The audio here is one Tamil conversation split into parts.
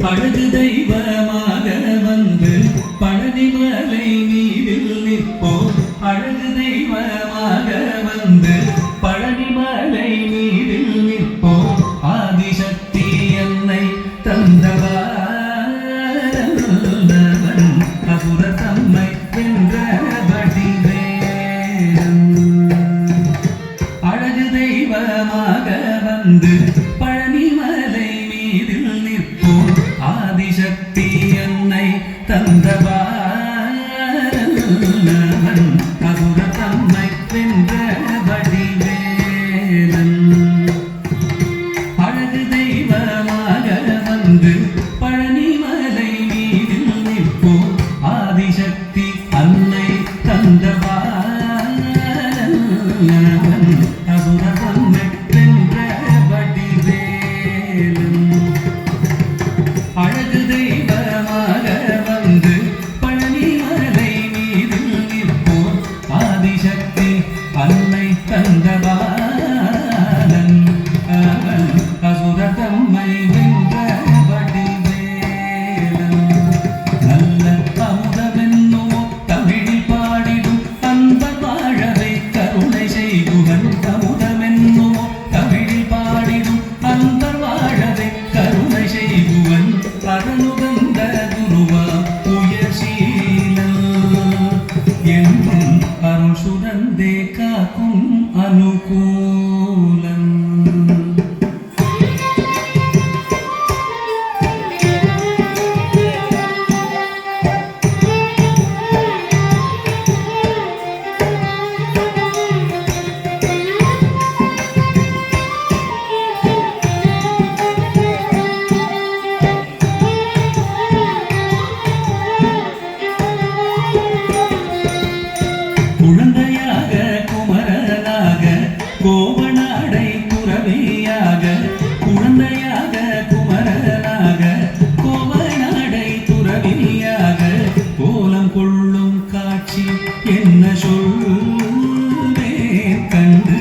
அழகு தெய்வமாக வந்து பழனிமலை மீதில் நிற்போம். அழகு தெய்வமாக வந்து பழனிமலை மீதில் நிற்போம். ஆதிசக்தி என்னை தந்தவன் அசுர தம்மை வென்ற வடிவேலன். அழகு தெய்வமாக வந்து பழனிமலை மீதில் நிற்போம். ஆதிசக்தி என்னை தந்தவன் அசுர தம்மை வென்ற வடிவேலன். அழகு தெய்வமாக வந்து பழனிமலை மீதில் நிற்போம். ஆதிசக்தி அன்னை தந்தவன் அசுர தம்மை வென்ற வடிவேலன். அழகு தெய்வமாக வந்து பழனிமலை மீதில் நிற்போம். ஆதிசக்தி அன்னை தந்தவன் அசுர தம்மை வென்ற வடிவேலன். நல்ல அமுதமென்னுமோ தமிழில் பாடிடும் அன்பர் வாழவை கருணை செய்குவன். அமுதமென்னுமோ தமிழில் பாடிடும் அன்பர் வாழவை கருணை செய்குவன். அருளுகந்த குருவா உயர்சீலன் என்றும் அருள் சுரந்தே காக்கும் அனுகூலன். குழந்தையாக குமரனாக கோவனாடை துறவியாக. குழந்தையாக குமரனாக கோவனாடை துறவியாக. கோலம் கொள்ளும் காட்சி என்ன சொல்வேன் கண்டு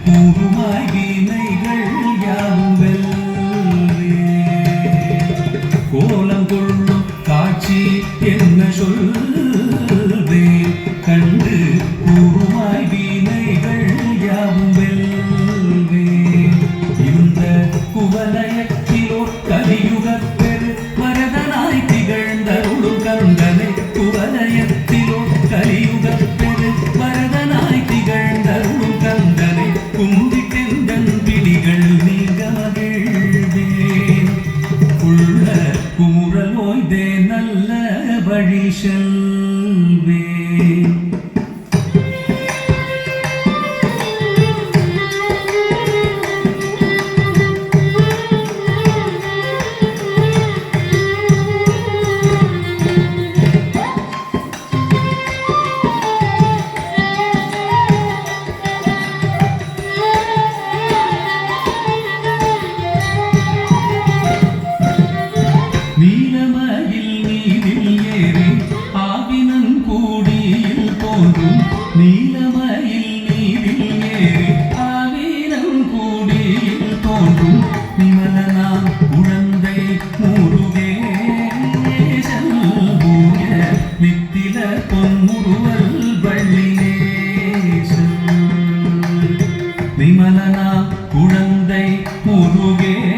கூறுமாய் வினைகள் யாவும் வெல்வேன். கோலம் கொள்ளும் காட்சி என்ன சொல்வேன் கண்டு கூறுமாய் வினைகள் யாவும் வெல்வேன். இந்த குவலயத்திலோ கலியுகப் பெரு வரதனாய் திகழ்ந்தருளும் கந்தனை. குவலயத்திலோ கலியுகப் பெரு வரதனாய் திகழ்ந்தருளும் கந்தனை. கும்பிட்டெந்தன் பிடிகள் நீங்க மகிழ்வேன். உள்ள குமுறல் ஓய்தே நல்ல வழி செல்வேன். நீலமயில் நீரில் ஏறி ஆவினன் கூடியில் தோன்றும். நீலமயில் நீரில் ஏறி ஆவினன் கூடியில் தோன்றும். விமலனாம் குழந்தை முருகேசன் பூய நித்தில பொன்முருவல் வள்ளினேசன். விமலனாம் குழந்தை முருகேசன்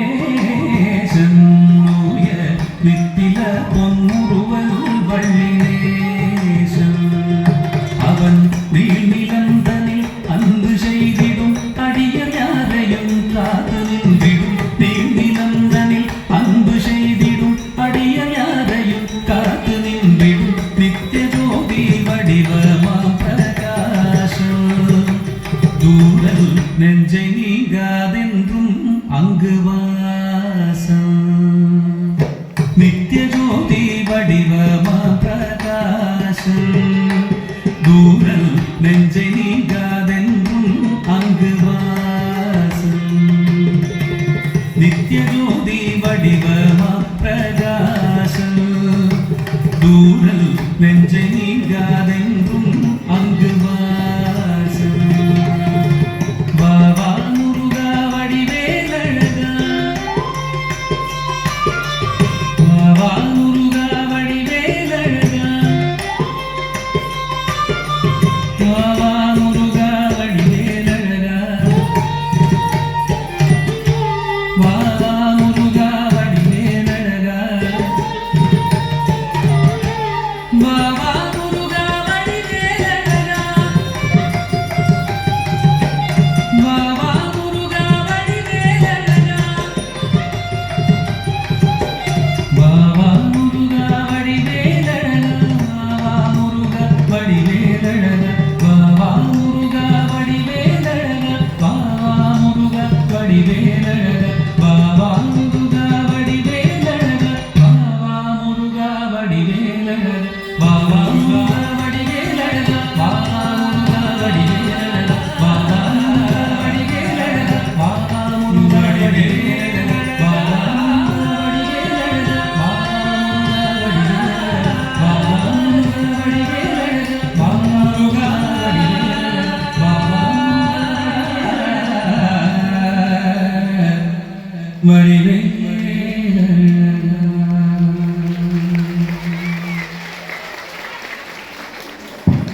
நித்தில பொன்முருவல் வள்ளினேசன். அவன் நீழ்நிலந்தனில் அன்பு செய்திடும் அடியர் யாரையும் காத்து நின்றிடும். நீழ்நிலந்தனில் அன்பு செய்திடும் அடியர் யாரையும் காத்து நின்றிடும். நித்திய ஜோதி வடிவமாம் பிரகாசம். தூரல் நெஞ்சை நீங்காதென்றும் அங்கு வாசம். நித்திய ஜோதி வடிவமா பிரகாசம். தூரல் நெஞ்சை நீங்காதென்றும் அங்கு வாசம். நித்திய ஜோதி வடிவமா பிரகாசம். தூரல் நெஞ்சை நீங்காதென்றும் அங்கு வாசம். பாபா முருகா வடிவேலழகா. வாராய்